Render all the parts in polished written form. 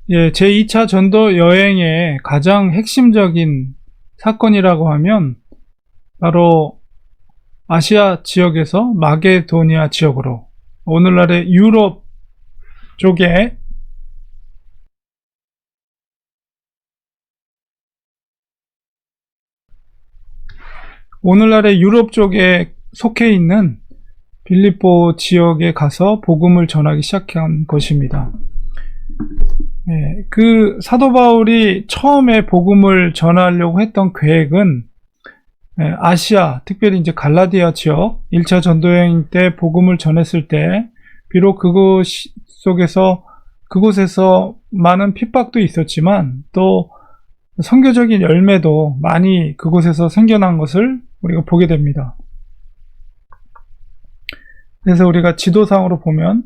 예, 제2차 전도 여행의 가장 핵심적인 사건이라고 하면 바로 아시아 지역에서 마게도니아 지역으로, 오늘날의 유럽 쪽에 속해 있는 빌립보 지역에 가서 복음을 전하기 시작한 것입니다. 그 사도 바울이 처음에 복음을 전하려고 했던 계획은 아시아, 특별히 이제 갈라디아 지역 1차 전도여행 때 복음을 전했을 때 비록 그곳에서 많은 핍박도 있었지만 또 선교적인 열매도 많이 그곳에서 생겨난 것을 우리가 보게 됩니다. 그래서 우리가 지도상으로 보면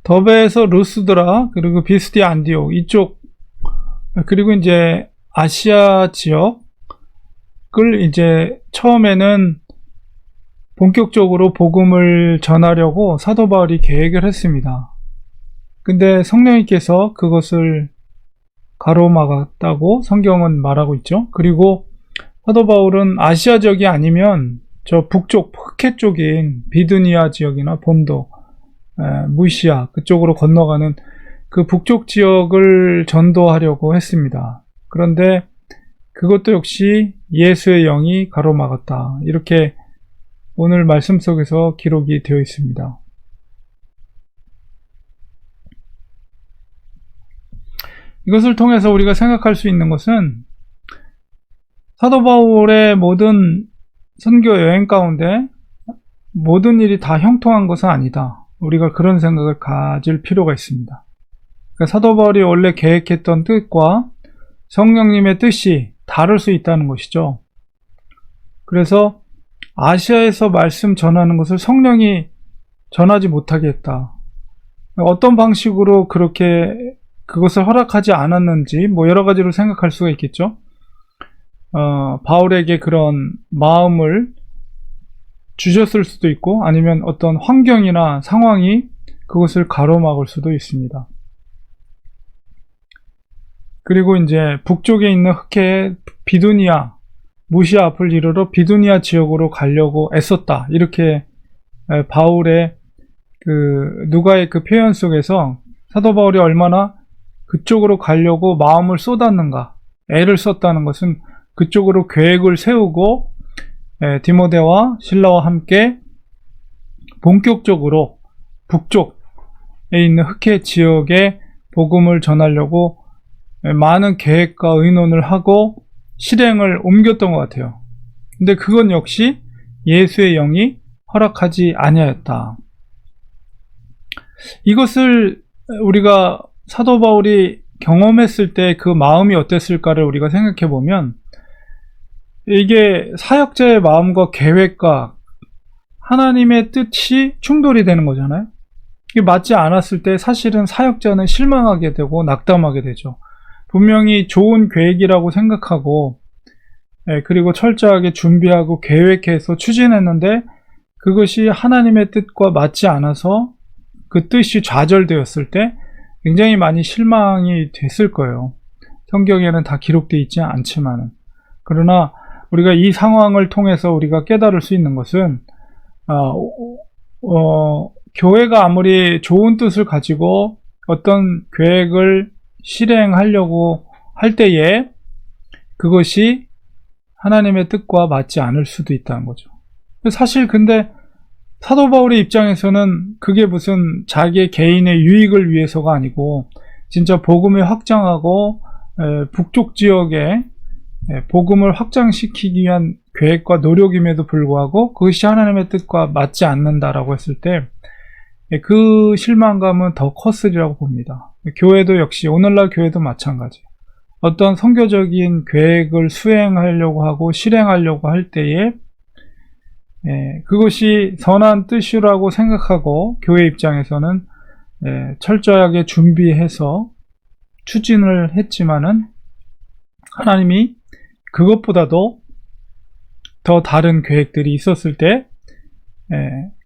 더베에서 루스드라, 그리고 비스디 안디옥 이쪽, 그리고 이제 아시아 지역을 이제 처음에는 본격적으로 복음을 전하려고 사도 바울이 계획을 했습니다. 근데 성령님께서 그것을 가로막았다고 성경은 말하고 있죠. 그리고 사도 바울은 아시아 지역이 아니면 저 북쪽 흑해 쪽인 비두니아 지역이나 본도, 무시아 그쪽으로 건너가는 그 북쪽 지역을 전도하려고 했습니다. 그런데 그것도 역시 예수의 영이 가로막았다, 이렇게 오늘 말씀 속에서 기록이 되어 있습니다. 이것을 통해서 우리가 생각할 수 있는 것은 사도 바울의 모든 선교 여행 가운데 모든 일이 다 형통한 것은 아니다, 우리가 그런 생각을 가질 필요가 있습니다. 그러니까 사도 바울이 원래 계획했던 뜻과 성령님의 뜻이 다를 수 있다는 것이죠. 그래서 아시아에서 말씀 전하는 것을 성령이 전하지 못하게 했다. 어떤 방식으로 그렇게 그것을 허락하지 않았는지 여러 가지로 생각할 수가 있겠죠. 바울에게 그런 마음을 주셨을 수도 있고, 아니면 어떤 환경이나 상황이 그것을 가로막을 수도 있습니다. 그리고 이제 북쪽에 있는 흑해의 비두니아, 무시아 앞을 이르러 비두니아 지역으로 가려고 애썼다, 이렇게 바울의 누가의 그 표현 속에서 사도 바울이 얼마나 그쪽으로 가려고 마음을 쏟았는가, 애를 썼다는 것은 그쪽으로 계획을 세우고 디모데와 실라와 함께 본격적으로 북쪽에 있는 흑해 지역에 복음을 전하려고 많은 계획과 의논을 하고 실행을 옮겼던 것 같아요. 근데 그건 역시 예수의 영이 허락하지 아니하였다. 이것을 우리가 사도 바울이 경험했을 때 그 마음이 어땠을까를 우리가 생각해 보면, 이게 사역자의 마음과 계획과 하나님의 뜻이 충돌이 되는 거잖아요. 이게 맞지 않았을 때 사실은 사역자는 실망하게 되고 낙담하게 되죠. 분명히 좋은 계획이라고 생각하고 그리고 철저하게 준비하고 계획해서 추진했는데 그것이 하나님의 뜻과 맞지 않아서 그 뜻이 좌절되었을 때 굉장히 많이 실망이 됐을 거예요. 성경에는 다 기록되어 있지 않지만은. 그러나 우리가 이 상황을 통해서 우리가 깨달을 수 있는 것은 교회가 아무리 좋은 뜻을 가지고 어떤 계획을 실행하려고 할 때에 그것이 하나님의 뜻과 맞지 않을 수도 있다는 거죠. 사실 근데 사도 바울의 입장에서는 그게 무슨 자기의 개인의 유익을 위해서가 아니고 진짜 복음을 확장하고 북쪽 지역에 복음을 확장시키기 위한 계획과 노력임에도 불구하고 그것이 하나님의 뜻과 맞지 않는다라고 했을 때 그 실망감은 더 컸으리라고 봅니다. 교회도 역시, 오늘날 교회도 마찬가지. 어떤 선교적인 계획을 수행하려고 하고 실행하려고 할 때에 그것이 선한 뜻이라고 생각하고 교회 입장에서는 철저하게 준비해서 추진을 했지만은 하나님이 그것보다도 더 다른 계획들이 있었을 때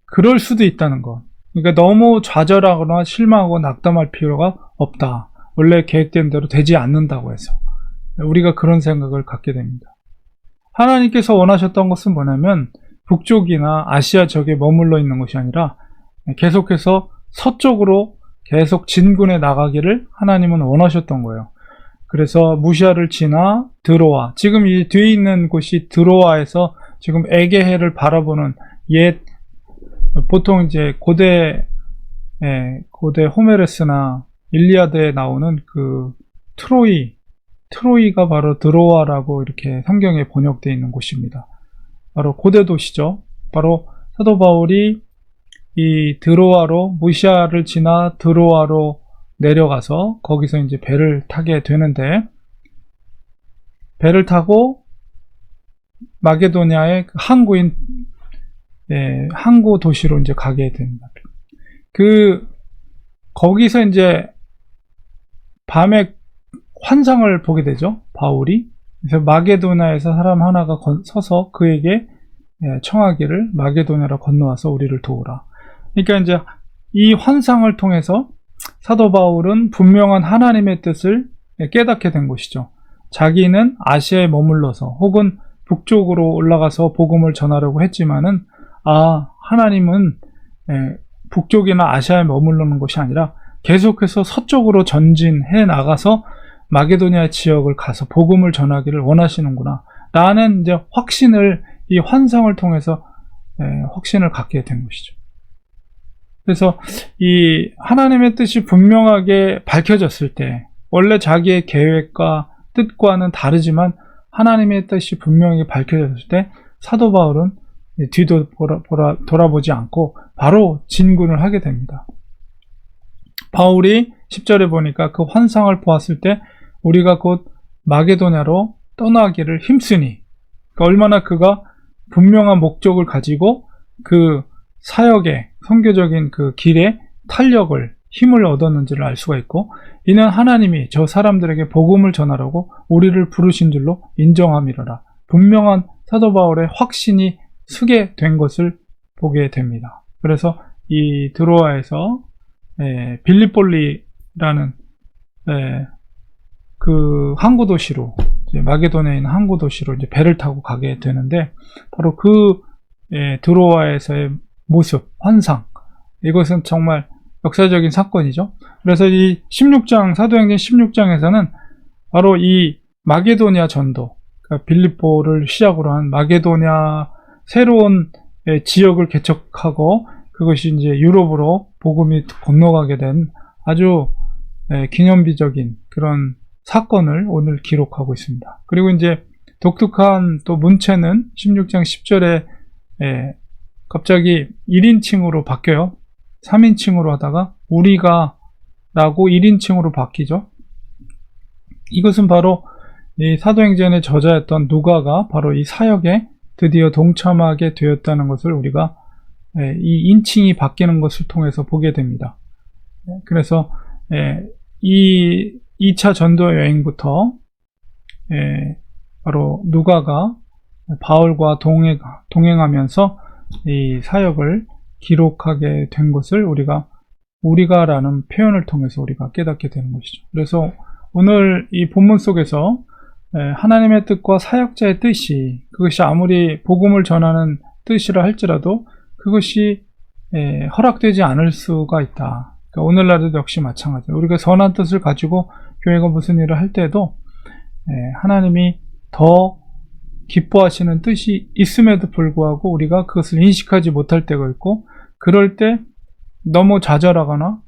그럴 수도 있다는 것. 그러니까 너무 좌절하거나 실망하고 낙담할 필요가 없다. 원래 계획된 대로 되지 않는다고 해서 우리가 그런 생각을 갖게 됩니다. 하나님께서 원하셨던 것은 뭐냐면 북쪽이나 아시아 적에 머물러 있는 것이 아니라 계속해서 서쪽으로 계속 진군해 나가기를 하나님은 원하셨던 거예요. 그래서 무시아를 지나 드로아, 지금 이 뒤에 있는 곳이 드로아에서 지금 에게해를 바라보는 옛, 보통 이제 고대 호메레스나 일리아드에 나오는 그 트로이가 바로 드로아라고 이렇게 성경에 번역되어 있는 곳입니다. 바로 고대 도시죠. 바로 사도 바울이 이 드로아로, 무시아를 지나 드로아로 내려가서 거기서 이제 배를 타게 되는데, 배를 타고 마게도냐의 항구인 항구 도시로 이제 가게 됩니다. 거기서 이제 밤에 환상을 보게 되죠, 바울이. 그래서 마게도냐에서 사람 하나가 서서 그에게 청하기를 마게도냐로 건너와서 우리를 도우라. 그러니까 이제 이 환상을 통해서 사도 바울은 분명한 하나님의 뜻을 깨닫게 된 것이죠. 자기는 아시아에 머물러서 혹은 북쪽으로 올라가서 복음을 전하려고 했지만은 하나님은 북쪽이나 아시아에 머무르는 것이 아니라 계속해서 서쪽으로 전진해 나가서 마게도냐 지역을 가서 복음을 전하기를 원하시는구나. 라는 이제 이 환상을 통해서 확신을 갖게 된 것이죠. 그래서 이 하나님의 뜻이 분명하게 밝혀졌을 때, 원래 자기의 계획과 뜻과는 다르지만 하나님의 뜻이 분명히 밝혀졌을 때 사도 바울은 뒤도 돌아보지 않고 바로 진군을 하게 됩니다. 바울이 10절에 보니까 그 환상을 보았을 때 우리가 곧 마게도냐로 떠나기를 힘쓰니, 그러니까 얼마나 그가 분명한 목적을 가지고 그 사역의 선교적인 그 길에 힘을 얻었는지를 알 수가 있고, 이는 하나님이 저 사람들에게 복음을 전하라고 우리를 부르신 줄로 인정함이로라. 분명한 사도 바울의 확신이 서게 된 것을 보게 됩니다. 그래서 이 드로아에서 빌립볼리라는 그 항구 도시로, 마게도냐에 있는 항구 도시로 이제 배를 타고 가게 되는데, 바로 그 드로아에서의 모습, 환상, 이것은 정말 역사적인 사건이죠. 그래서 이 16장, 사도행전 16장에서는 바로 이 마게도냐 전도, 그러니까 빌립보를 시작으로 한 마게도냐 새로운 지역을 개척하고 그것이 이제 유럽으로 복음이 건너가게 된 아주 기념비적인 그런 사건을 오늘 기록하고 있습니다. 그리고 이제 독특한 또 문체는 16장 10절에 갑자기 1인칭으로 바뀌어요. 3인칭으로 하다가 우리가 라고 1인칭으로 바뀌죠. 이것은 바로 이 사도행전의 저자였던 누가가 바로 이 사역에 드디어 동참하게 되었다는 것을 우리가 이 인칭이 바뀌는 것을 통해서 보게 됩니다. 그래서 이 2차 전도 여행부터 바로 누가가 바울과 동행하면서 이 사역을 기록하게 된 것을 우리가라는 표현을 통해서 우리가 깨닫게 되는 것이죠. 그래서 오늘 이 본문 속에서 하나님의 뜻과 사역자의 뜻이, 그것이 아무리 복음을 전하는 뜻이라 할지라도 그것이 허락되지 않을 수가 있다. 그러니까 오늘날도 역시 마찬가지예요. 우리가 선한 뜻을 가지고 교회가 무슨 일을 할 때도 하나님이 더 기뻐하시는 뜻이 있음에도 불구하고 우리가 그것을 인식하지 못할 때가 있고, 그럴 때 너무 좌절하거나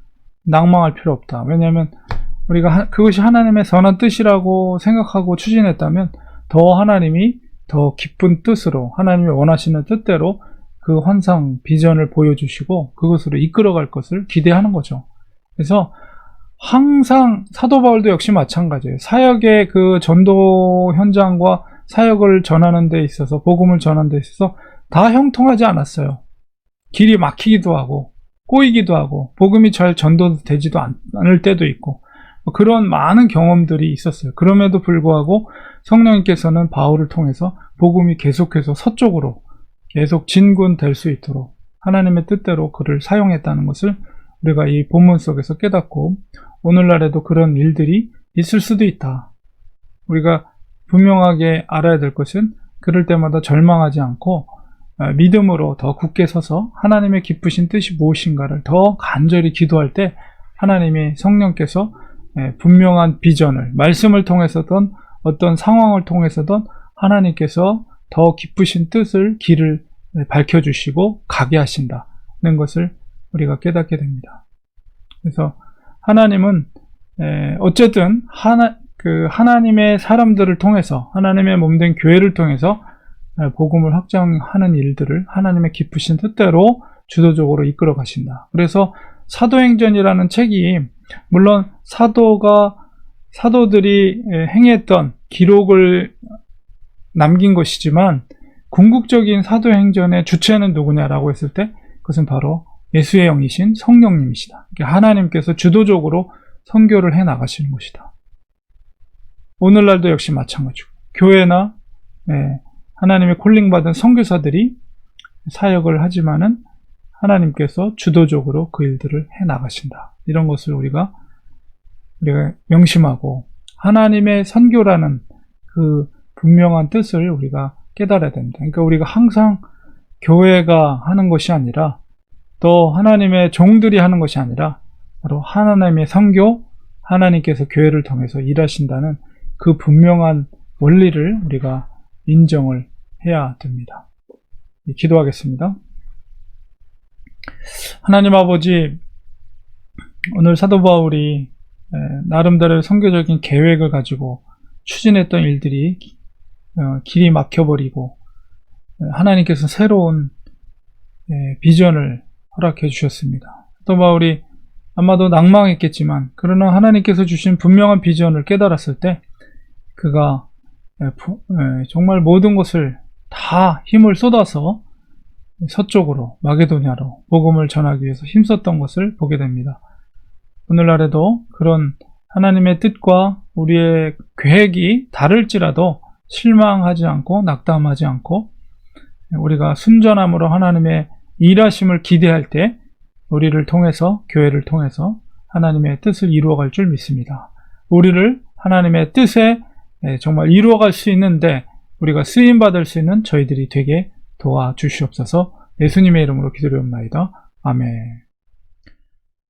낭망할 필요 없다. 왜냐하면 우리가 그것이 하나님의 선한 뜻이라고 생각하고 추진했다면 하나님이 더 기쁜 뜻으로, 하나님이 원하시는 뜻대로 그 환상, 비전을 보여주시고 그것으로 이끌어갈 것을 기대하는 거죠. 그래서 항상 사도 바울도 역시 마찬가지예요. 사역의 그 전도 현장과 사역을 전하는 데 있어서, 복음을 전하는 데 있어서 다 형통하지 않았어요. 길이 막히기도 하고 꼬이기도 하고 복음이 잘 전도되지도 않을 때도 있고, 그런 많은 경험들이 있었어요. 그럼에도 불구하고 성령님께서는 바울을 통해서 복음이 계속해서 서쪽으로 계속 진군될 수 있도록 하나님의 뜻대로 그를 사용했다는 것을 우리가 이 본문 속에서 깨닫고, 오늘날에도 그런 일들이 있을 수도 있다. 우리가 분명하게 알아야 될 것은 그럴 때마다 절망하지 않고 믿음으로 더 굳게 서서 하나님의 기쁘신 뜻이 무엇인가를 더 간절히 기도할 때 하나님이 성령께서 분명한 비전을, 말씀을 통해서든 어떤 상황을 통해서든 하나님께서 더 기쁘신 뜻을, 길을 밝혀주시고 가게 하신다는 것을 우리가 깨닫게 됩니다. 그래서 하나님은 어쨌든 하나님의 사람들을 통해서, 하나님의 몸된 교회를 통해서 복음을 확장하는 일들을 하나님의 기쁘신 뜻대로 주도적으로 이끌어 가신다. 그래서 사도행전이라는 책이 물론 사도들이 행했던 기록을 남긴 것이지만, 궁극적인 사도행전의 주체는 누구냐라고 했을 때 그것은 바로 예수의 영이신 성령님이시다. 하나님께서 주도적으로 선교를 해 나가시는 것이다. 오늘날도 역시 마찬가지고, 교회나 하나님의 콜링받은 선교사들이 사역을 하지만은 하나님께서 주도적으로 그 일들을 해 나가신다. 이런 것을 우리가 명심하고, 하나님의 선교라는 그 분명한 뜻을 우리가 깨달아야 됩니다. 그러니까 우리가 항상 교회가 하는 것이 아니라, 또 하나님의 종들이 하는 것이 아니라, 바로 하나님의 선교, 하나님께서 교회를 통해서 일하신다는 그 분명한 원리를 우리가 인정을 해야 됩니다. 기도하겠습니다. 하나님 아버지, 오늘 사도 바울이 나름대로의 선교적인 계획을 가지고 추진했던 일들이 길이 막혀버리고, 하나님께서 새로운 비전을 허락해 주셨습니다. 사도 바울이 아마도 낭망했겠지만, 그러나 하나님께서 주신 분명한 비전을 깨달았을 때 그가 정말 모든 것을 다 힘을 쏟아서 서쪽으로, 마게도냐로 복음을 전하기 위해서 힘썼던 것을 보게 됩니다. 오늘날에도 그런 하나님의 뜻과 우리의 계획이 다를지라도 실망하지 않고 낙담하지 않고, 우리가 순전함으로 하나님의 일하심을 기대할 때 우리를 통해서, 교회를 통해서 하나님의 뜻을 이루어갈 줄 믿습니다. 우리를 하나님의 뜻에 정말 이루어갈 수 있는데 우리가 쓰임받을 수 있는 저희들이 되게 도와주시옵소서. 예수님의 이름으로 기도드립니다. 아멘.